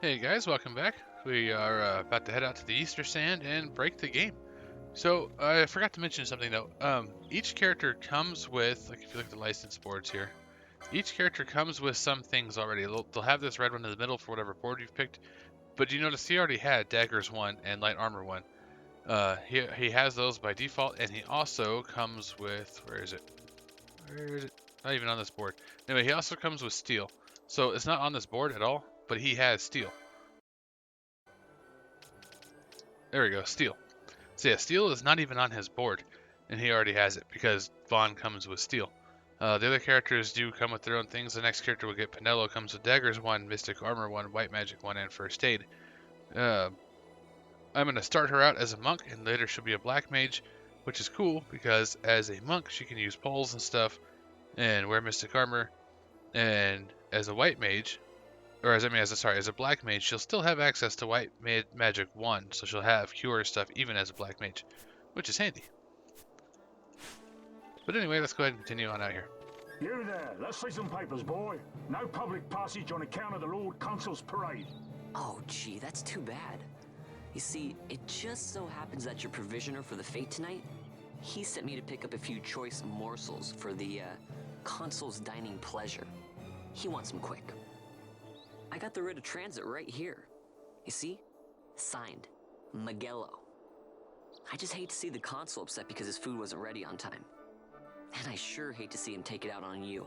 Hey guys, welcome back. We are about to head out to the Easter Sand and break the game. So I forgot to mention something though. Each character comes with, like if you look at the license boards here, each character comes with some things already. They'll have this red one in the middle for whatever board you've picked. But you notice he already had daggers 1 and light armor 1. He has those by default, and he also comes with, where is it? Where is it? Not even on this board. Anyway, he also comes with steel. So it's not on this board at all, but he has steel. There we go, steel. So yeah, steel is not even on his board, and he already has it because Vaughn comes with steel. The other characters do come with their own things. The next character will get Pinello comes with daggers 1, mystic armor 1, white magic 1, and first aid. I'm going to start her out as a monk, and later she'll be a black mage, which is cool because as a monk she can use poles and stuff and wear mystic armor, and as a white mage, or as a black mage, she'll still have access to white magic 1, so she'll have cure stuff even as a black mage, which is handy. But anyway, let's go ahead and continue on out here. You there, let's see some papers, boy. No public passage on account of the Lord Consul's parade. Oh, gee, that's too bad. You see, it just so happens that your provisioner for the fete tonight, he sent me to pick up a few choice morsels for the, Consul's dining pleasure. He wants them quick. I got the writ of transit right here. You see? Signed, Magello. I just hate to see the Consul upset because his food wasn't ready on time. And I sure hate to see him take it out on you.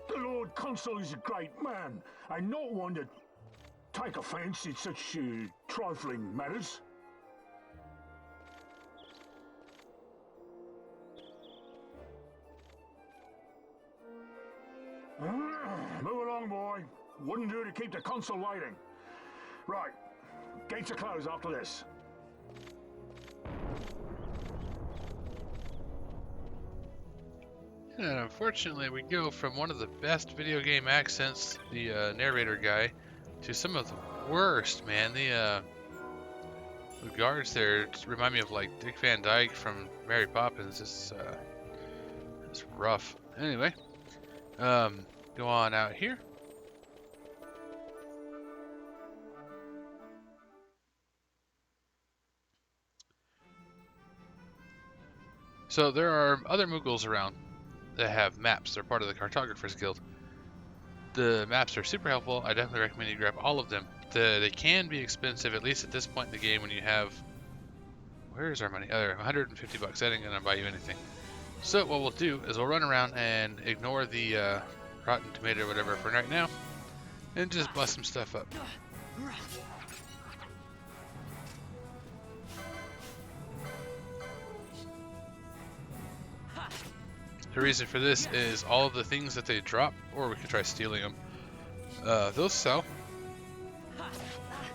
The Lord Consul is a great man, and not one to take offense in such trifling matters. Move along, boy. Wouldn't do to keep the Consul waiting. Right, gates are closed after this. And unfortunately, we go from one of the best video game accents, the narrator guy, to some of the worst, man. The guards there remind me of like Dick Van Dyke from Mary Poppins. It's rough. Anyway, go on out here. So there are other Mughals around that have maps. They're part of the Cartographers Guild. The maps are super helpful. I definitely recommend you grab all of them. They can be expensive, at least at this point in the game when you have... Where's our money? Oh, 150 bucks. That ain't gonna buy you anything. So what we'll do is we'll run around and ignore the rotten tomato or whatever for right now, and just bust some stuff up. The reason for this is all of the things that they drop, or we could try stealing them. Those sell.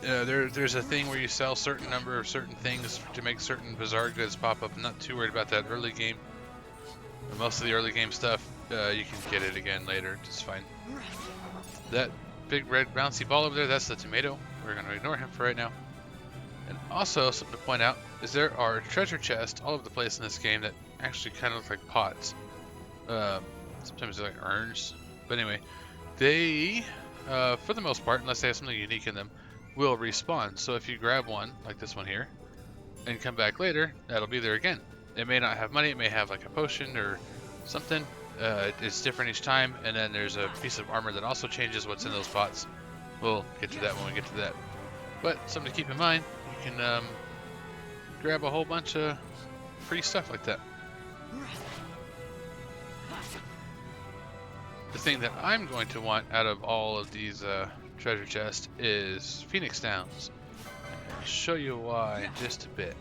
There's a thing where you sell certain number of certain things to make certain bizarre goods pop up. I'm not too worried about that early game. Most of the early game stuff, you can get it again later, it's fine. That big red bouncy ball over there, that's the tomato. We're going to ignore him for right now. And also, something to point out is there are treasure chests all over the place in this game that actually kind of look like pots. Sometimes they're like urns. But anyway, they, for the most part, unless they have something unique in them, will respawn. So if you grab one, like this one here, and come back later, that'll be there again. It may not have money, it may have like a potion or something. It's different each time, and then there's a piece of armor that also changes what's in those pots. We'll get to that when we get to that. But something to keep in mind, you can grab a whole bunch of free stuff like that. The thing that I'm going to want out of all of these treasure chests is Phoenix Downs. I'll show you why in just a bit.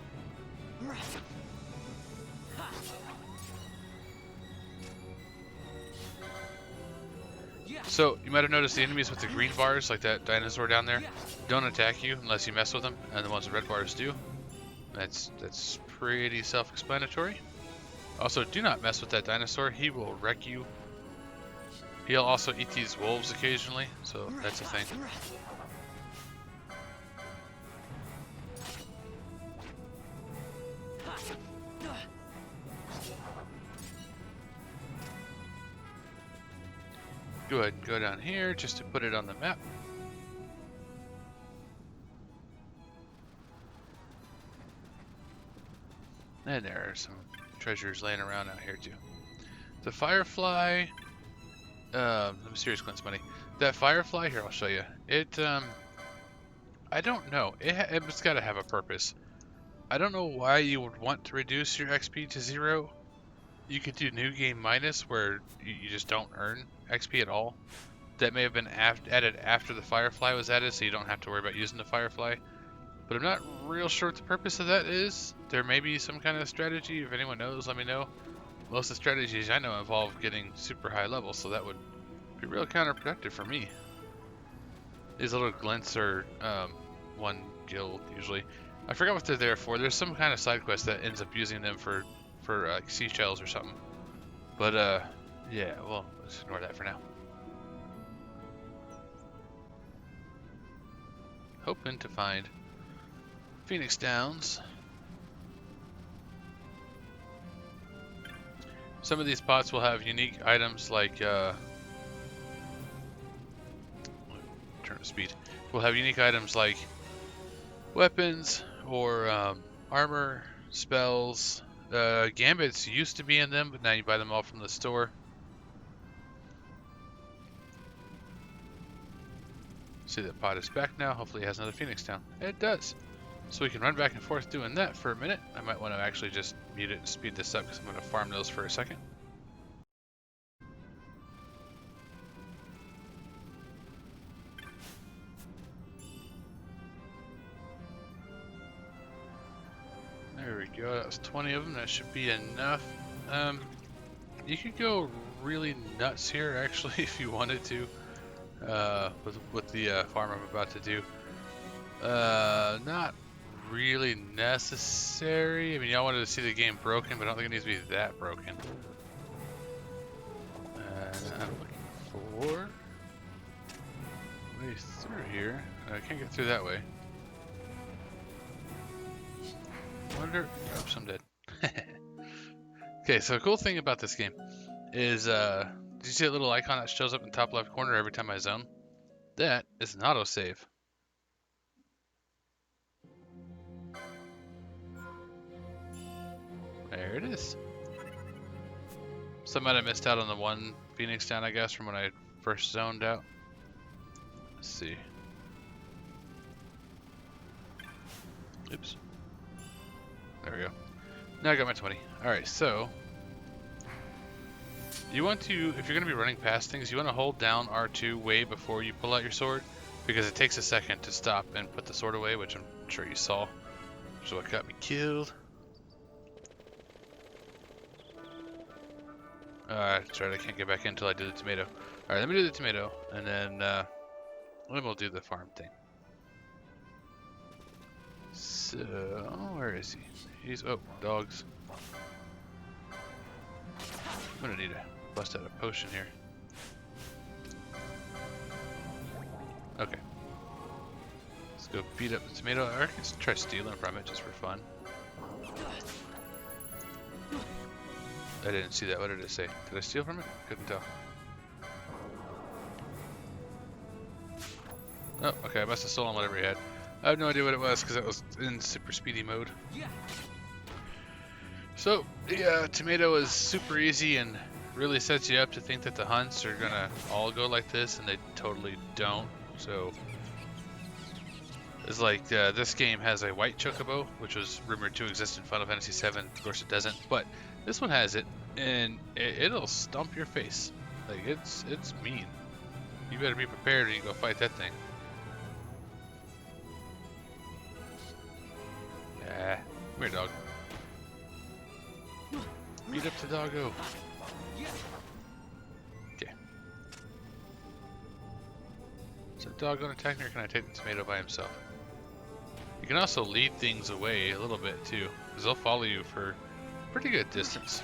So, you might have noticed the enemies with the green bars, like that dinosaur down there, don't attack you unless you mess with them, and the ones with red bars do. That's pretty self-explanatory. Also, do not mess with that dinosaur, he will wreck you. He'll also eat these wolves occasionally, so that's a thing. Go ahead and go down here just to put it on the map. And there are some treasures laying around out here too. The firefly, mysterious glint's money. That firefly here, I'll show you. It, I don't know. It's got to have a purpose. I don't know why you would want to reduce your XP to 0. You could do new game minus, where you just don't earn XP at all. That may have been added after the firefly was added, so you don't have to worry about using the firefly. But I'm not real sure what the purpose of that is. There may be some kind of strategy. If anyone knows, let me know. Most of the strategies I know involve getting super high levels, so that would be real counterproductive for me. These little glints are one gil usually. I forgot what they're there for. There's some kind of side quest that ends up using them for seashells or something. But yeah, well, let's ignore that for now. Hoping to find Phoenix Downs. Some of these pots will have unique items like turn to speed. We'll have unique items like weapons or armor, spells. Gambits used to be in them, but now you buy them all from the store. See, that pot is back now. Hopefully it has another Phoenix down. It does. So we can run back and forth doing that for a minute. I might want to actually just mute it and speed this up because I'm going to farm those for a second. There we go. That was 20 of them. That should be enough. You could go really nuts here, actually, if you wanted to, with the farm I'm about to do. Not really necessary. I mean, y'all wanted to see the game broken, but I don't think it needs to be that broken. I'm looking for way through here. I can't get through that way. Wonder. Oops, I'm dead. Okay, so the cool thing about this game is, did you see that little icon that shows up in the top left corner every time I zone? That is an autosave. There it is. So I might have missed out on the one Phoenix down, I guess, from when I first zoned out. Let's see. Oops. There we go. Now I got my 20. Alright, so you want to, if you're going to be running past things, you want to hold down R2 way before you pull out your sword, because it takes a second to stop and put the sword away, which I'm sure you saw. Which is what got me killed. That's right, I can't get back in until I do the tomato. Alright, let me do the tomato, and then we'll do the farm thing. So, where is he? He's, oh, dogs. I'm gonna need to bust out a potion here. Okay. Let's go beat up the tomato. Or I can try stealing from it just for fun. I didn't see that. What did it say? Did I steal from it? Couldn't tell. Oh, okay. I must have stolen whatever he had. I have no idea what it was because it was in super speedy mode. So, yeah, tomato is super easy and really sets you up to think that the hunts are gonna all go like this, and they totally don't. So, it's like this game has a white chocobo, which was rumored to exist in Final Fantasy VII. Of course, it doesn't, but this one has it, and it'll stomp your face. Like it's mean. You better be prepared when you go fight that thing. Yeah, come here, dog. Beat up the doggo. Okay. Is the dog gonna attack me, or can I take the tomato by himself? You can also lead things away a little bit too, because they'll follow you for a pretty good distance.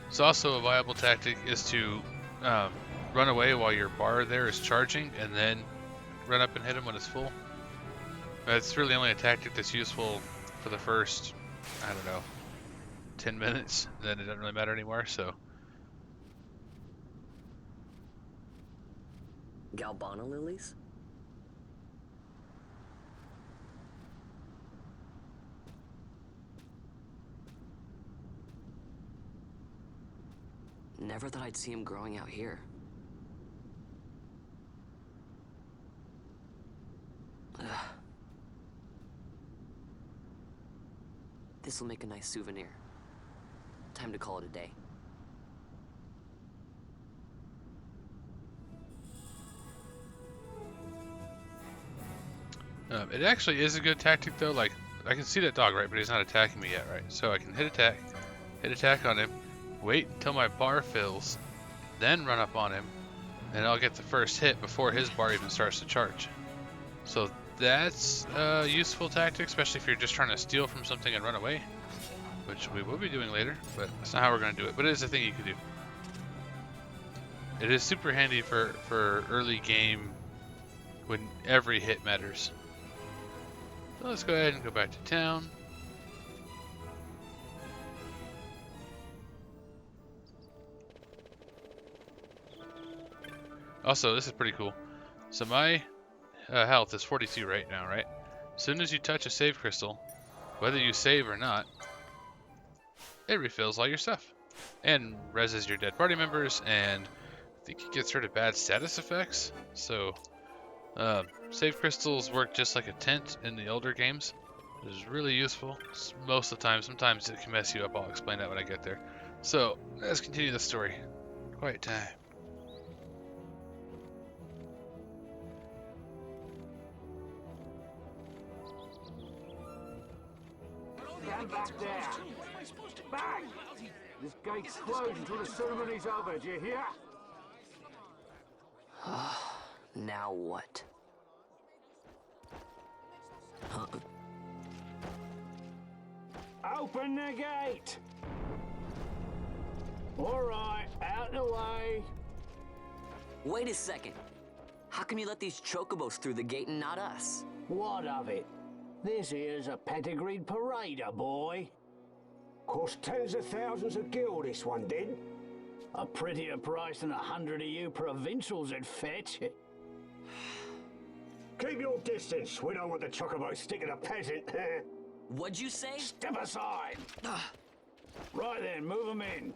It's also a viable tactic is to run away while your bar there is charging, and then run up and hit him when it's full. That's really only a tactic that's useful for the first, I don't know, 10 minutes. Then it doesn't really matter anymore, so. Galbana lilies? Never thought I'd see him growing out here. Ugh. This'll make a nice souvenir. Time to call it a day. It actually is a good tactic though. Like, I can see that dog, right? But he's not attacking me yet, right? So I can hit attack on him, wait until my bar fills, then run up on him, and I'll get the first hit before his bar even starts to charge. So that's a useful tactic, especially if you're just trying to steal from something and run away, which we will be doing later, but that's not how we're going to do it. But it is a thing you can do. It is super handy for early game when every hit matters. So let's go ahead and go back to town. Also, this is pretty cool. So my health is 42 right now, right? As soon as you touch a save crystal, whether you save or not, it refills all your stuff. And reses your dead party members, and I think it gets rid of bad status effects. So, save crystals work just like a tent in the older games, which is really useful most of the time. Sometimes it can mess you up. I'll explain that when I get there. So, let's continue the story. Quiet time. Stand back there. Back! This gate's closed until the ceremony's over, do you hear? Now what? Open the gate! Alright, out the way. Wait a second. How come you let these chocobos through the gate and not us? What of it? This here's a pedigreed parader, boy. Cost tens of thousands of gil, this one did. A prettier price than 100 of you provincials would fetch. Keep your distance. We don't want the chocobo sticking a peasant. What'd you say? Step aside. Right then, move them in.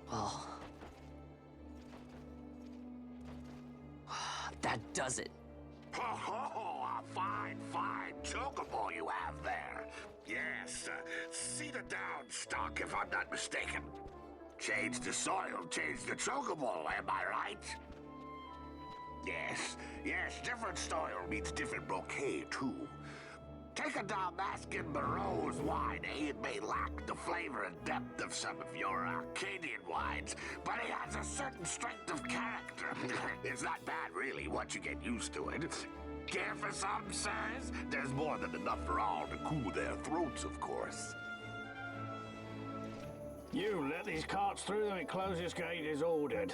Well... that does it. Oh, a fine chocobo you have there. Yes, cedar down stock if I'm not mistaken. Change the soil, change the chocobo, am I right? Yes, different soil means different bouquet too. Take a Dalmascan Barrow's wine, It may lack the flavor and depth of some of your Arcadian wines, but it has a certain strength of character. It's not bad, really, once you get used to it. Care for some, sirs? There's more than enough for all to cool their throats, of course. You let these carts through and close this gate as ordered.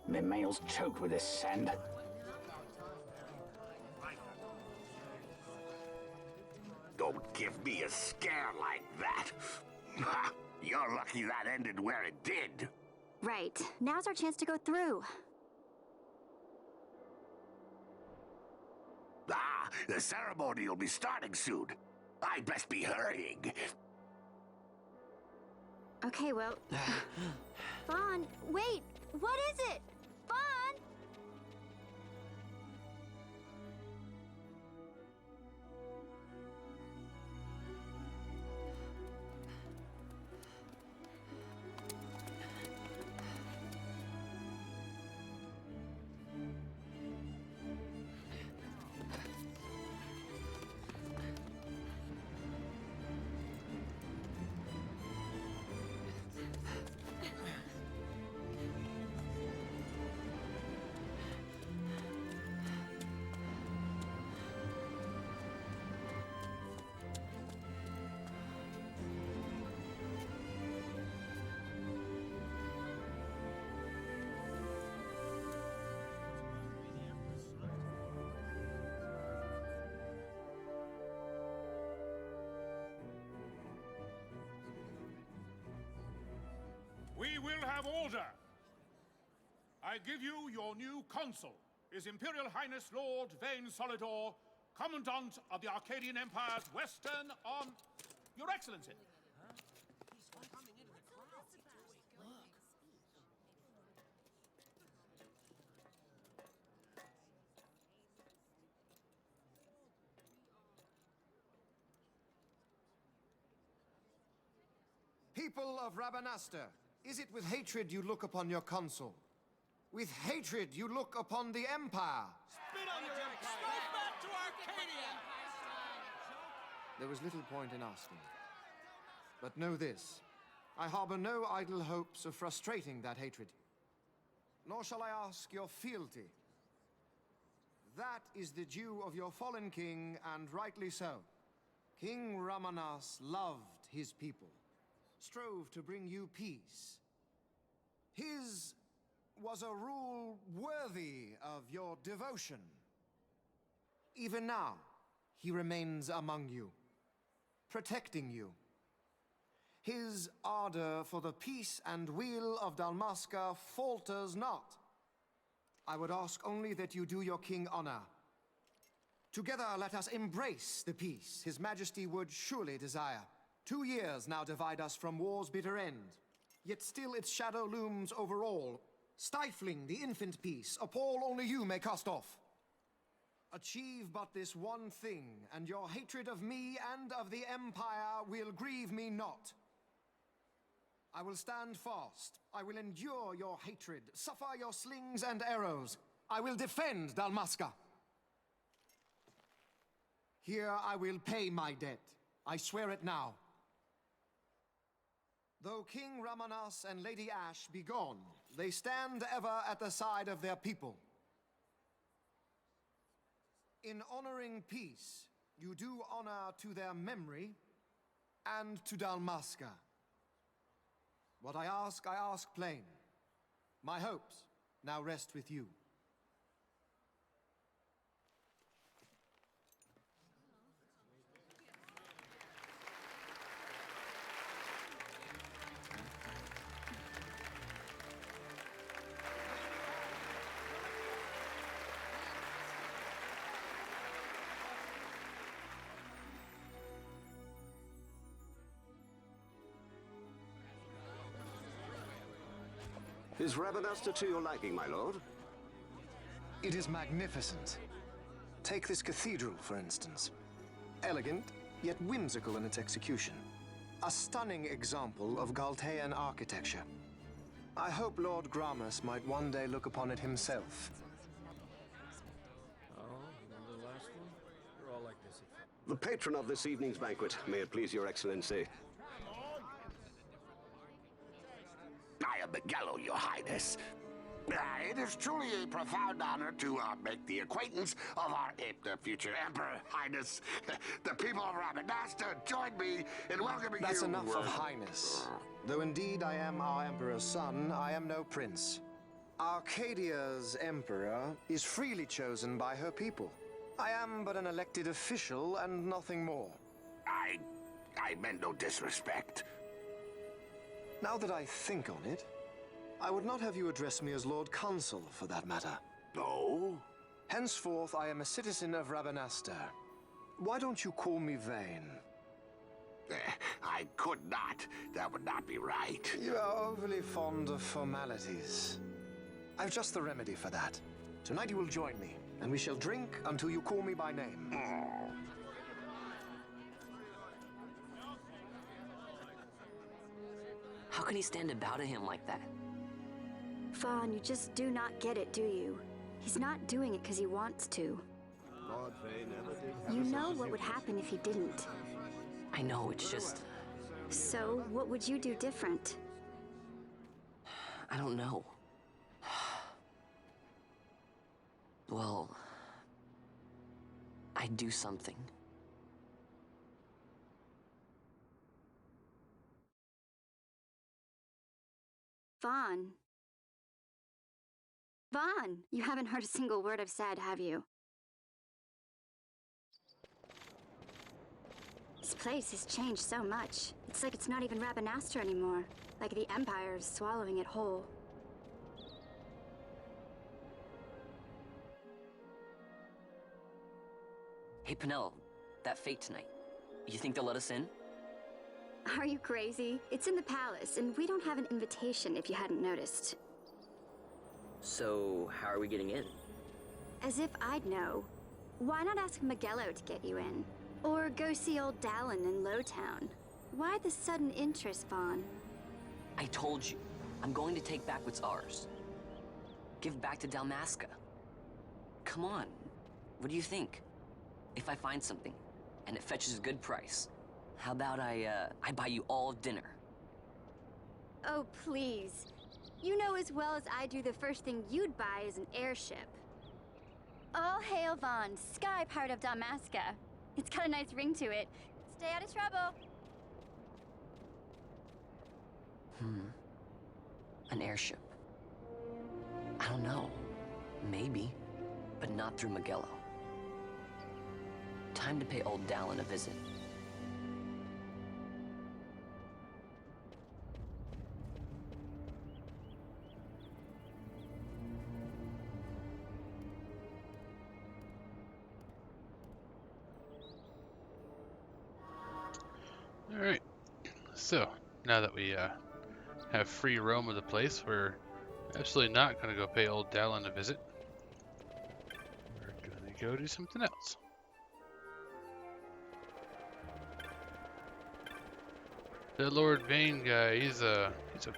My mail's choked with this sand. Don't give me a scare like that. You're lucky that ended where it did. Right. Now's our chance to go through. The ceremony will be starting soon. I'd best be hurrying. Okay, well... Fawn, wait! What is it? Fawn! We will have order. I give you your new consul, His Imperial Highness Lord Vane Solidor, Commandant of the Arcadian Empire's Western Your Excellency. People of Rabanastre, is it with hatred you look upon your consul? With hatred you look upon the Empire? Spit on your empire! Straight back to Arcadia! There was little point in asking. But know this, I harbor no idle hopes of frustrating that hatred. Nor shall I ask your fealty. That is the due of your fallen king, and rightly so. King Ramanas loved his people, strove to bring you peace. His was a rule worthy of your devotion. Even now, he remains among you, protecting you. His ardor for the peace and weal of Dalmasca falters not. I would ask only that you do your king honor. Together let us embrace the peace his majesty would surely desire. 2 years now divide us from war's bitter end, yet still its shadow looms over all, stifling the infant peace a pall only you may cast off. Achieve but this one thing, and your hatred of me and of the Empire will grieve me not. I will stand fast. I will endure your hatred, suffer your slings and arrows. I will defend Dalmasca. Here I will pay my debt. I swear it now. Though King Ramanas and Lady Ash be gone, they stand ever at the side of their people. In honoring peace, you do honor to their memory and to Dalmasca. What I ask plain. My hopes now rest with you. Is Rabanastre to your liking, my lord? It is magnificent. Take this cathedral, for instance. Elegant, yet whimsical in its execution. A stunning example of Galtean architecture. I hope Lord Gramus might one day look upon it himself. Oh, remember the last one? You're all like this. The patron of this evening's banquet, may it please your excellency. I am Miguelo, your highness. It is truly a profound honor to make the acquaintance of our future emperor, highness. The people of Rabanastre join me in welcoming you. That's enough of highness. Though indeed I am our emperor's son, I am no prince. Arcadia's emperor is freely chosen by her people. I am but an elected official and nothing more. I meant no disrespect. Now that I think on it, I would not have you address me as Lord Consul, for that matter. No? Henceforth, I am a citizen of Rabanastre. Why don't you call me Vane? I could not. That would not be right. You are overly fond of formalities. I've just the remedy for that. Tonight you will join me, and we shall drink until you call me by name. How can he stand about to him like that? Fawn, you just do not get it, do you? He's not doing it because he wants to. Lord Vane never did. You know what would happen if he didn't. I know, it's just... So, what would you do different? I don't know. Well... I'd do something. Vaughn. Vaughn, you haven't heard a single word I've said, have you? This place has changed so much. It's like it's not even Rabanastre anymore. Like the Empire is swallowing it whole. Hey, Penel, that fete tonight. You think they'll let us in? Are you crazy? It's in the palace, and we don't have an invitation if you hadn't noticed. So, how are we getting in? As if I'd know. Why not ask Miguelo to get you in? Or go see old Dallin in Lowtown? Why the sudden interest, Vaughn? I told you, I'm going to take back what's ours. Give back to Dalmasca. Come on, what do you think? If I find something, and it fetches a good price, how about I buy you all dinner? Oh, please. You know as well as I do the first thing you'd buy is an airship. All hail Vaughn, Sky Pirate of Dalmasca. It's got a nice ring to it. Stay out of trouble. An airship. I don't know. Maybe. But not through Magello. Time to pay old Dallin a visit. Alright, so now that we have free roam of the place, we're absolutely not going to go pay old Dallin a visit. We're going to go do something else. The Lord Vane guy, he's a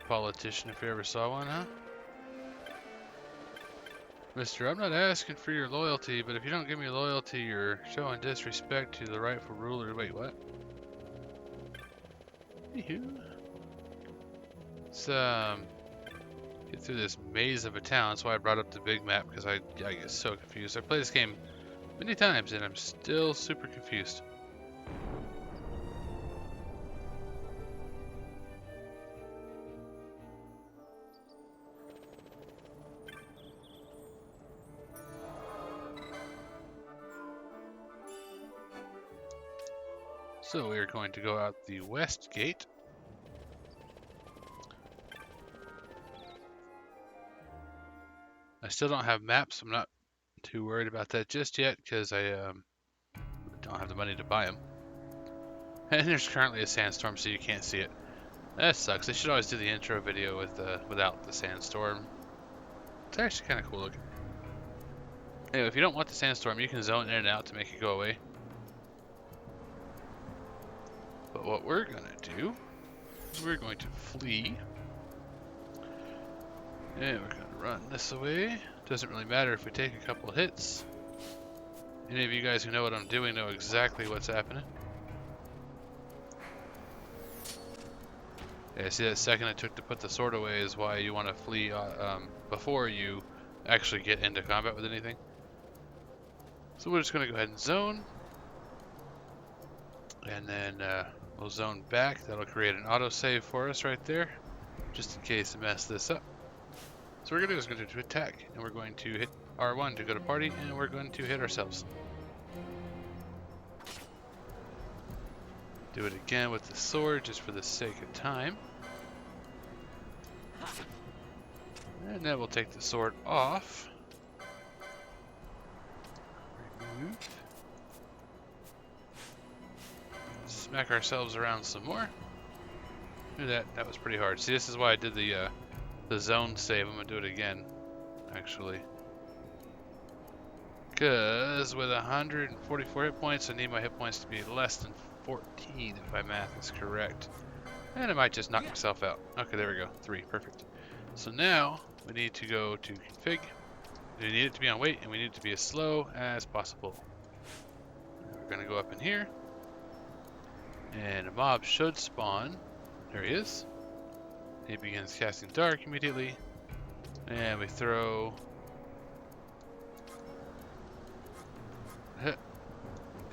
politician if you ever saw one, huh? Mister, I'm not asking for your loyalty, but if you don't give me loyalty, you're showing disrespect to the rightful ruler. Wait, what? Anywho, let's get through this maze of a town. That's why I brought up the big map, because I get so confused. I played this game many times and I'm still super confused. So we are going to go out the west gate. I still don't have maps. I'm not too worried about that just yet because I don't have the money to buy them. And there's currently a sandstorm, so you can't see it. That sucks. They should always do the intro video with without the sandstorm. It's actually kind of cool looking. Anyway, if you don't want the sandstorm, you can zone in and out to make it go away. But what we're going to do is we're going to flee. And we're going to run this away. Doesn't really matter if we take a couple hits. Any of you guys who know what I'm doing know exactly what's happening. Yeah, see that second it took to put the sword away is why you want to flee before you actually get into combat with anything. So we're just going to go ahead and zone. And then we'll zone back. That'll create an autosave for us right there, just in case I mess this up. So what we're going to do is going to attack, and we're going to hit R1 to go to party, and we're going to hit ourselves. Do it again with the sword, just for the sake of time. And then we'll take the sword off. Remove. Smack ourselves around some more. Do that. That was pretty hard. See, this is why I did the zone save. I'm gonna do it again, actually. Because with 144 hit points, I need my hit points to be less than 14, if my math is correct. And I might just knock myself out. Okay, there we go. 3. Perfect. So now we need to go to config. We need it to be on wait, and we need it to be as slow as possible. And we're gonna go up in here. And a mob should spawn. There he is. He begins casting dark immediately. And we throw...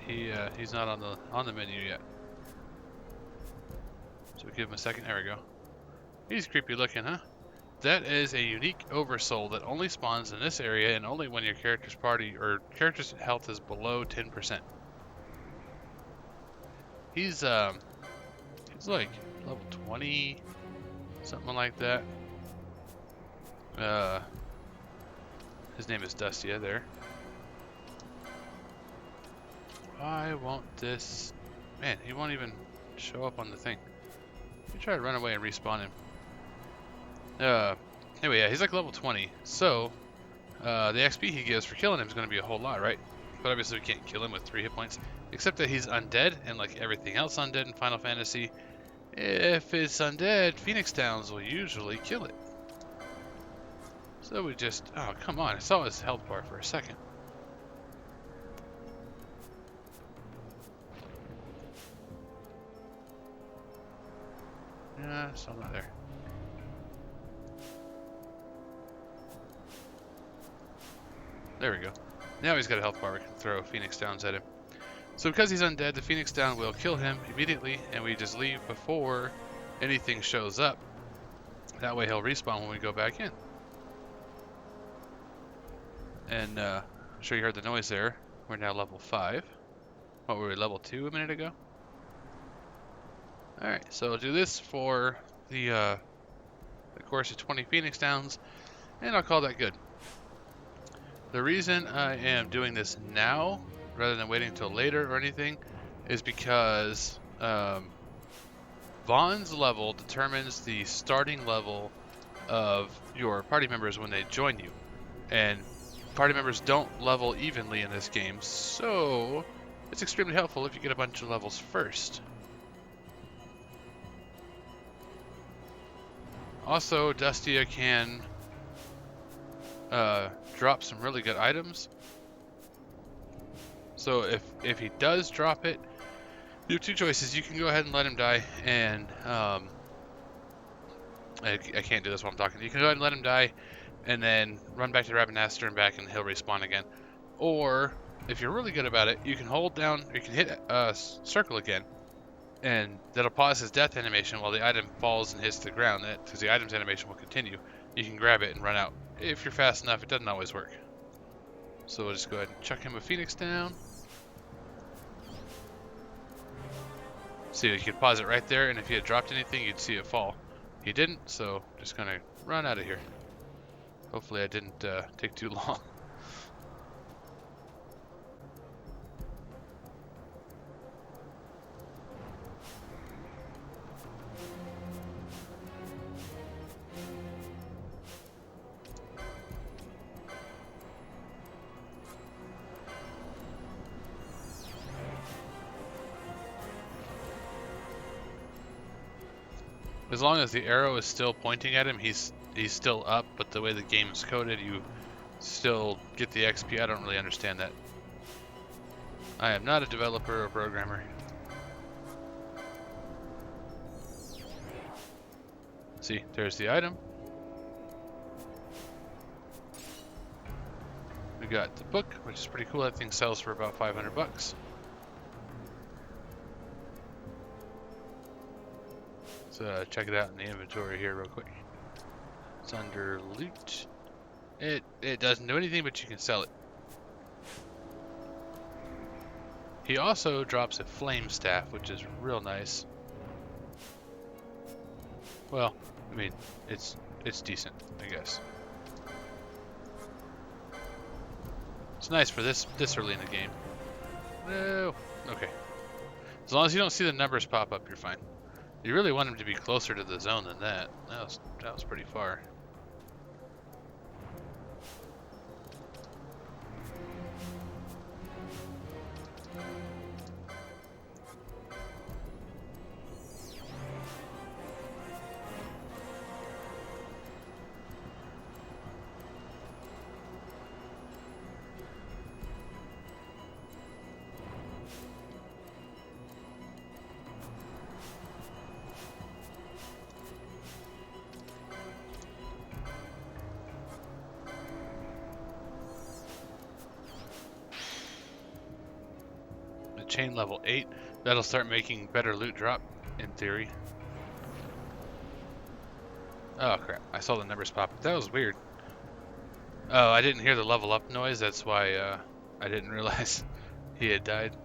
He's not on the menu yet. So we give him a second. There we go. He's creepy looking, huh? That is a unique oversoul that only spawns in this area and only when your character's character's health is below 10%. He's like level 20, something like that. His name is Dustia there. Why won't this... Man, he won't even show up on the thing. Let me try to run away and respawn him. Anyway, yeah, he's like level 20. So, the XP he gives for killing him is going to be a whole lot, right? But obviously we can't kill him with 3 hit points. Except that he's undead, and like everything else undead in Final Fantasy, if it's undead, Phoenix Downs will usually kill it. So we just... Oh, come on. I saw his health bar for a second. Yeah, still not there. There we go. Now he's got a health bar. We can throw Phoenix Downs at him. So because he's undead, the Phoenix Down will kill him immediately, and we just leave before anything shows up. That way he'll respawn when we go back in. And I'm sure you heard the noise there. We're now level 5. What were we, level 2 a minute ago? Alright, so I'll do this for the course of 20 Phoenix Downs, and I'll call that good. The reason I am doing this now, rather than waiting until later or anything, is because Vaughn's level determines the starting level of your party members when they join you. And party members don't level evenly in this game, so it's extremely helpful if you get a bunch of levels first. Also, Dustia can drop some really good items. So if he does drop it, you have two choices. You can go ahead and let him die, and I can't do this while I'm talking. You can go ahead and let him die, and then run back to Rabbinaster and back, and he'll respawn again. Or if you're really good about it, you can hold down, or you can hit circle again, and that'll pause his death animation while the item falls and hits the ground. Because the item's animation will continue. You can grab it and run out. If you're fast enough, it doesn't always work. So we'll just go ahead and chuck him a Phoenix down. See, you could pause it right there, and if he had dropped anything, you'd see it fall. He didn't, so just gonna run out of here. Hopefully I didn't take too long. As long as the arrow is still pointing at him, he's still up, but the way the game's coded, you still get the XP. I don't really understand that. I am not a developer or programmer. See, there's the item. We got the book, which is pretty cool. That thing sells for about 500 bucks. Check it out in the inventory here real quick. It's under loot. It doesn't do anything, but you can sell it. He also drops a flame staff, which is real nice. Well, I mean, it's decent, I guess. It's nice for this early in the game. No, okay. As long as you don't see the numbers pop up, you're fine. You really want him to be closer to the zone than that. That was pretty far. Chain level 8. That'll start making better loot drop, in theory. Oh crap, I saw the numbers pop. That was weird. Oh, I didn't hear the level up noise, that's why I didn't realize he had died.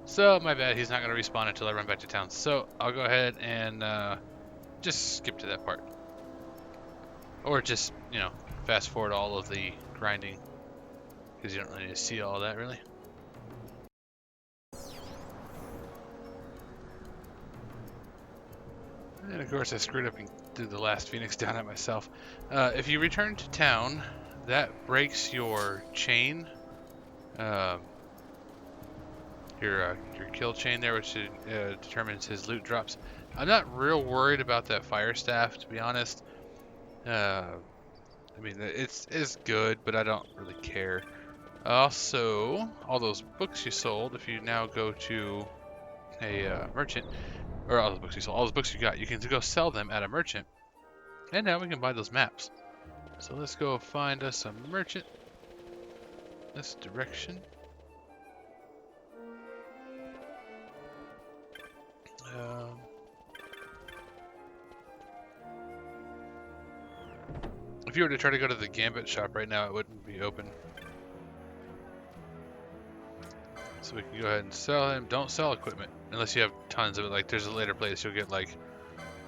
So, my bad, he's not going to respawn until I run back to town. So, I'll go ahead and just skip to that part. Or just, you know, fast forward all of the grinding. Because you don't really need to see all that, really. And of course I screwed up and did the last Phoenix down at myself. If you return to town, that breaks your chain. your kill chain there, which determines his loot drops. I'm not real worried about that fire staff, to be honest. I mean, it's good, but I don't really care. Also, all those books you sold, if you now go to a merchant, or all those books you sold, all those books you got, you can go sell them at a merchant. And now we can buy those maps. So let's go find us a merchant. This direction. If you were to try to go to the Gambit shop right now, it wouldn't be open. So we can go ahead and sell him. Don't sell equipment unless you have tons of it. Like there's a later place you'll get like,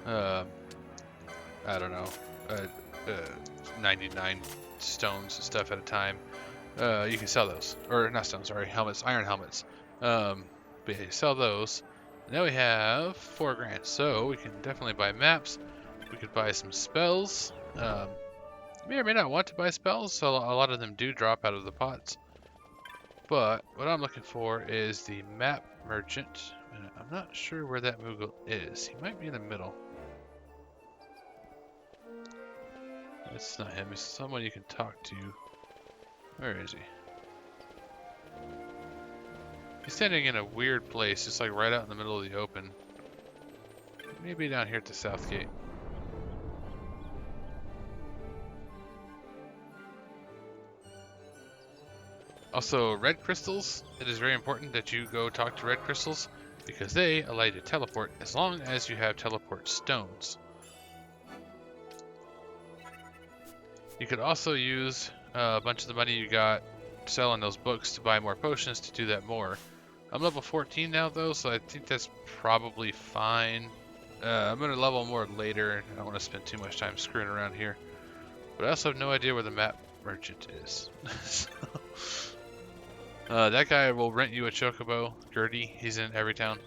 I don't know, 99 stones and stuff at a time. You can sell those, or not stones, sorry, helmets, iron helmets. But yeah, you sell those. Now we have 4 grand, so we can definitely buy maps. We could buy some spells. May or may not want to buy spells, so a lot of them do drop out of the pots. But what I'm looking for is the map merchant. And I'm not sure where that Moogle is. He might be in the middle. It's not him. It's someone you can talk to. Where is he? He's standing in a weird place, just like right out in the middle of the open. Maybe down here at the south gate. Also, red crystals. It is very important that you go talk to red crystals because they allow you to teleport as long as you have teleport stones. You could also use a bunch of the money you got selling those books to buy more potions to do that more. I'm level 14 now though, so I think that's probably fine. I'm going to level more later. I don't want to spend too much time screwing around here. But I also have no idea where the map merchant is. That guy will rent you a chocobo. Gertie, he's in every town.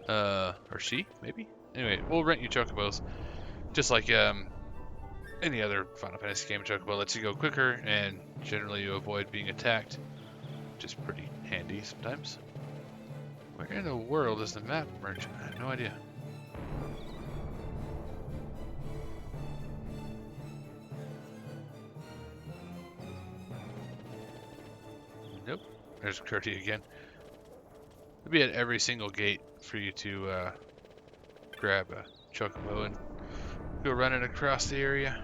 Or she, maybe? Anyway, we'll rent you chocobos. Just like any other Final Fantasy game, chocobo lets you go quicker, and generally you avoid being attacked. Which is pretty handy sometimes. Where in the world is the map merchant? I have no idea. Nope. There's Gertie again. It'll be at every single gate for you to grab a chocobo and go running across the area.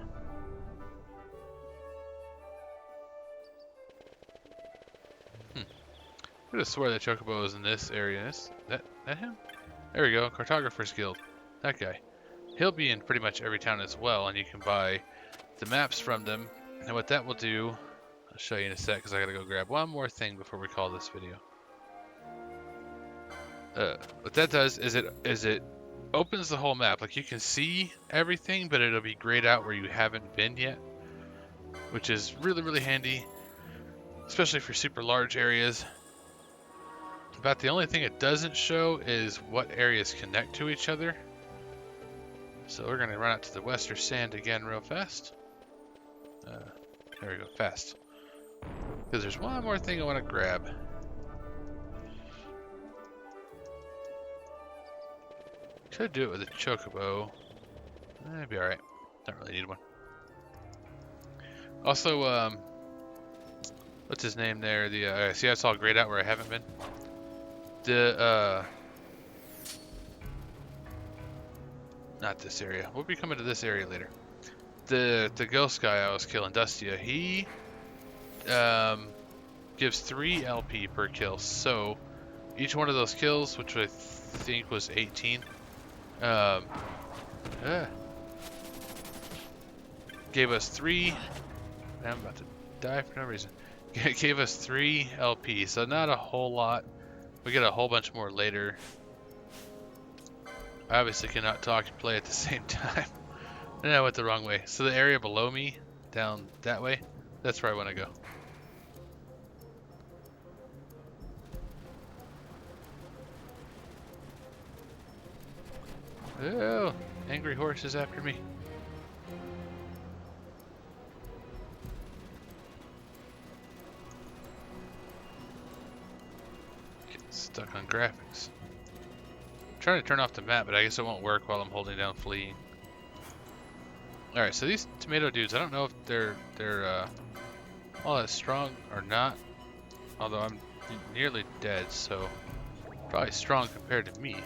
I could have swore that chocobo was in this area. Is that him? There we go. Cartographer's Guild. That guy. He'll be in pretty much every town as well, and you can buy the maps from them. And what that will do, I'll show you in a sec because I gotta go grab one more thing before we call this video. What that does is it opens the whole map. Like you can see everything, but it'll be grayed out where you haven't been yet, which is really, really handy, especially for super large areas. About the only thing it doesn't show is what areas connect to each other. So we're going to run out to the Western Sand again real fast. There we go, fast. Because there's one more thing I want to grab. Could do it with a chocobo. That'd be alright. Don't really need one. Also, what's his name there? The see, I saw grayed out where I haven't been. Not this area. We'll be coming to this area later. The ghost guy I was killing, Dustia, he gives 3 LP per kill. So each one of those kills, which I think was 18, gave us 3. I'm about to die for no reason. Gave us 3 LP, so not a whole lot. We get a whole bunch more later. I obviously cannot talk and play at the same time. And I went the wrong way. So the area below me, down that way, that's where I want to go. Oh, angry horse is after me. Stuck on graphics. I'm trying to turn off the map, but I guess it won't work while I'm holding down fleeing. Alright, so these tomato dudes, I don't know if they're all that strong or not. Although I'm nearly dead, so probably strong compared to me.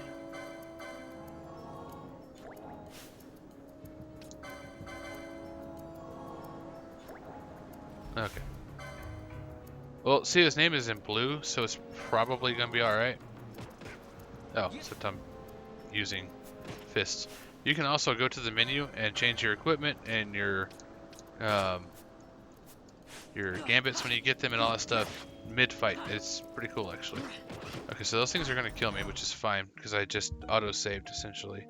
Okay. Well, see, his name is in blue, so it's probably gonna be alright. Oh, except I'm using fists. You can also go to the menu and change your equipment and your gambits when you get them and all that stuff mid-fight. It's pretty cool, actually. Okay, so those things are gonna kill me, which is fine because I just auto-saved essentially.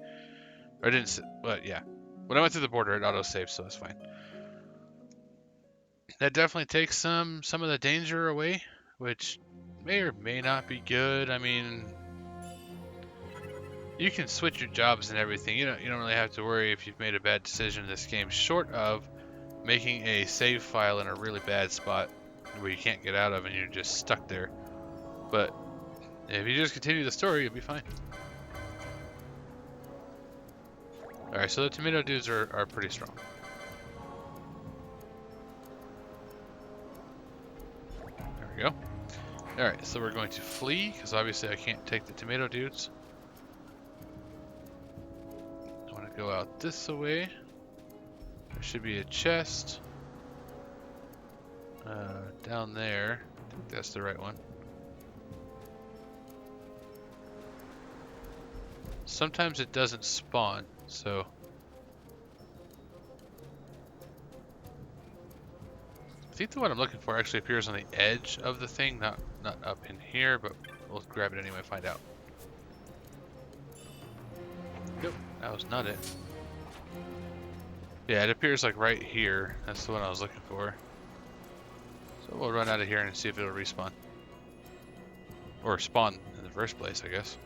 Or I didn't, but yeah. When I went through the border, it auto-saved, so it's fine. That definitely takes some of the danger away, which may or may not be good. I mean, you can switch your jobs and everything. You don't really have to worry if you've made a bad decision in this game, short of making a save file in a really bad spot where you can't get out of and you're just stuck there. But if you just continue the story, you'll be fine. Alright, so the tomato dudes are pretty strong. There we go. Alright, so we're going to flee, because obviously I can't take the tomato dudes. I want to go out this way. There should be a chest. Down there. I think that's the right one. Sometimes it doesn't spawn, so... I think the one I'm looking for actually appears on the edge of the thing, not up in here, but we'll grab it anyway and find out. Nope, that was not it. Yeah, it appears like right here. That's the one I was looking for. So we'll run out of here and see if it'll respawn. Or spawn in the first place, I guess.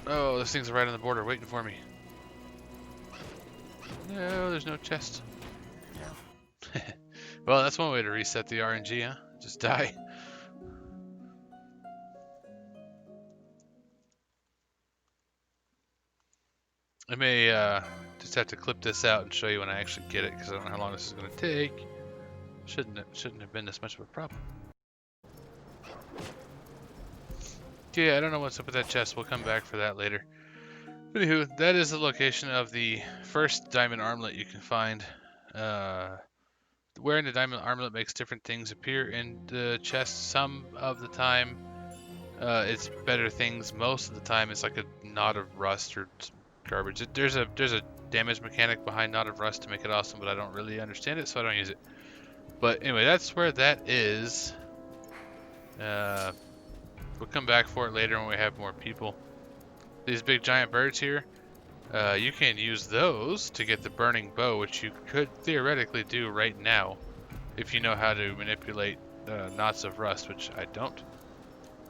Oh, this thing's right on the border waiting for me. No, there's no chest. Well, that's one way to reset the RNG, huh? Just die. I may just have to clip this out and show you when I actually get it, because I don't know how long this is going to take. Shouldn't have been this much of a problem. Yeah, I don't know what's up with that chest. We'll come back for that later. Anywho, that is the location of the first diamond armlet you can find. Wearing the diamond armlet makes different things appear in the chest. Some of the time, it's better things. Most of the time, it's like a knot of rust or garbage. There's a damage mechanic behind knot of rust to make it awesome, but I don't really understand it, so I don't use it. But anyway, that's where that is. We'll come back for it later when we have more people. These big giant birds here, you can use those to get the burning bow, which you could theoretically do right now if you know how to manipulate knots of rust, which I don't.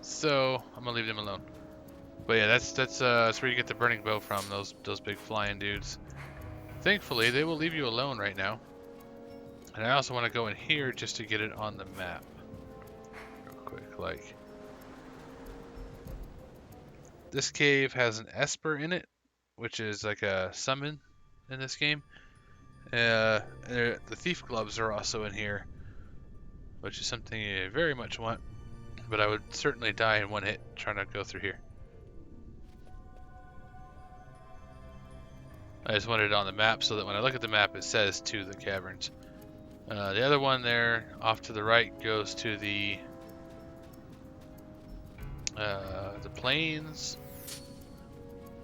So I'm gonna leave them alone. But yeah, that's where you get the burning bow from. Those big flying dudes. Thankfully, they will leave you alone right now. And I also want to go in here just to get it on the map, real quick. Like, this cave has an Esper in it, which is like a summon in this game. The thief gloves are also in here, which is something you very much want. But I would certainly die in one hit trying to go through here. I just wanted it on the map so that when I look at the map, it says to the caverns. The other one there, off to the right, goes to the plains.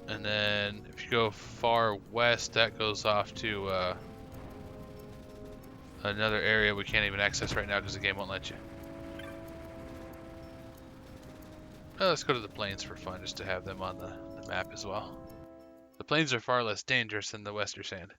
And then if you go far west, that goes off to another area we can't even access right now because the game won't let you. Let's go to the plains for fun, just to have them on the map as well. The plains are far less dangerous than the Western Sand.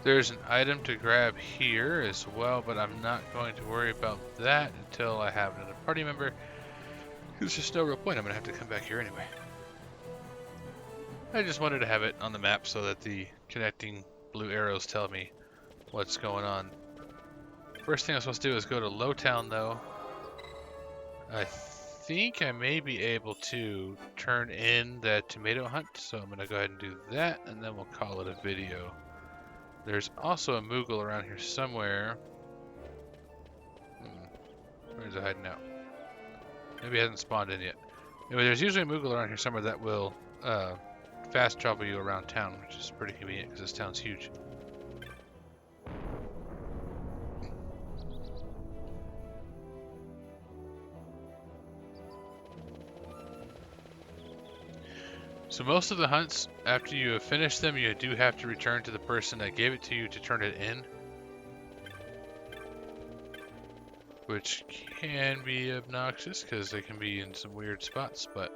There's an item to grab here as well, but I'm not going to worry about that until I have another party member. There's just no real point. I'm going to have to come back here anyway. I just wanted to have it on the map so that the connecting blue arrows tell me what's going on. First thing I'm supposed to do is go to Lowtown, though. I think I may be able to turn in that tomato hunt, so I'm going to go ahead and do that, and then we'll call it a video. There's also a Moogle around here somewhere. Where's it hiding out? Maybe it hasn't spawned in yet. Anyway, there's usually a Moogle around here somewhere that will fast travel you around town, which is pretty convenient because this town's huge. So most of the hunts, after you have finished them, you do have to return to the person that gave it to you to turn it in. Which can be obnoxious because they can be in some weird spots, but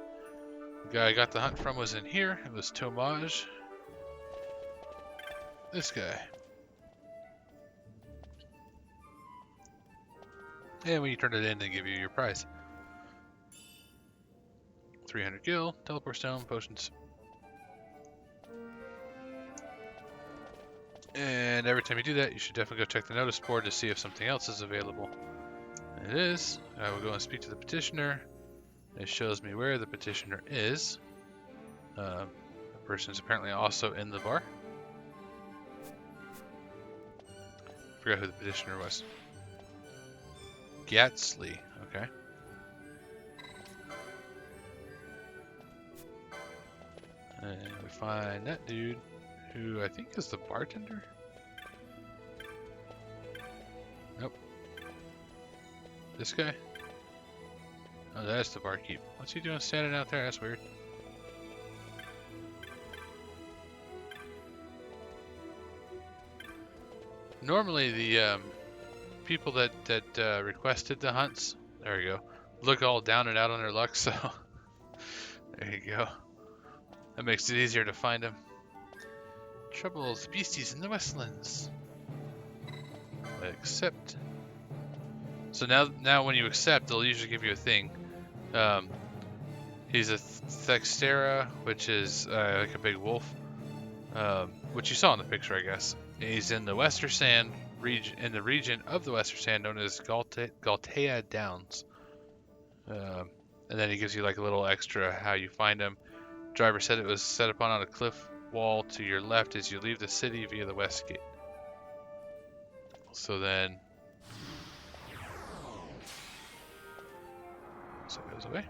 the guy I got the hunt from was in here. It was Tomage. This guy. And when you turn it in, they give you your prize. 300 gil, teleport stone, potions. And every time you do that, you should definitely go check the notice board to see if something else is available. It is. I will go and speak to the petitioner. It shows me where the petitioner is. The person is apparently also in the bar. Forgot who the petitioner was. Gatsley. Okay. And we find that dude, who I think is the bartender? Nope. This guy? Oh, that's the barkeep. What's he doing standing out there? That's weird. Normally the people that requested the hunts, there we go, look all down and out on their luck, so there you go. That makes it easier to find them. Troubles, beasties in the Westlands. Accept. So now when you accept, they'll usually give you a thing. He's a Thextera, which is like a big wolf, which you saw in the picture, I guess. He's in the Western Sand region, in the region of the Western Sand known as Galtea Downs. And then he gives you like a little extra how you find him. Driver said it was set upon on a cliff wall to your left as you leave the city via the west gate. So then, so it goes away.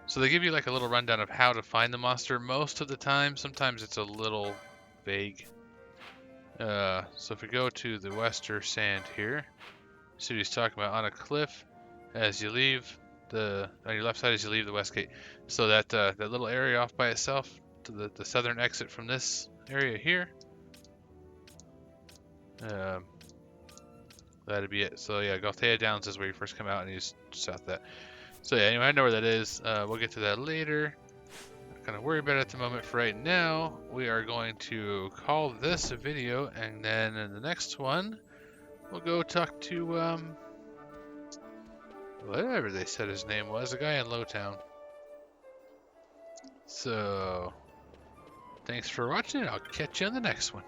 So they give you like a little rundown of how to find the monster most of the time. Sometimes it's a little vague. So if we go to the Western Sand here, see what he's talking about. On a cliff as you leave on your left side as you leave the west gate. So that that little area off by itself, to the southern exit from this area here. That'd be it. So yeah, Galtea Downs is where you first come out, and you just south that. So yeah, anyway, I know where that is. We'll get to that later. Not gonna worry about it at the moment. For right now, we are going to call this a video, and then in the next one, we'll go talk to whatever they said his name was, a guy in Lowtown. So, thanks for watching. I'll catch you on the next one.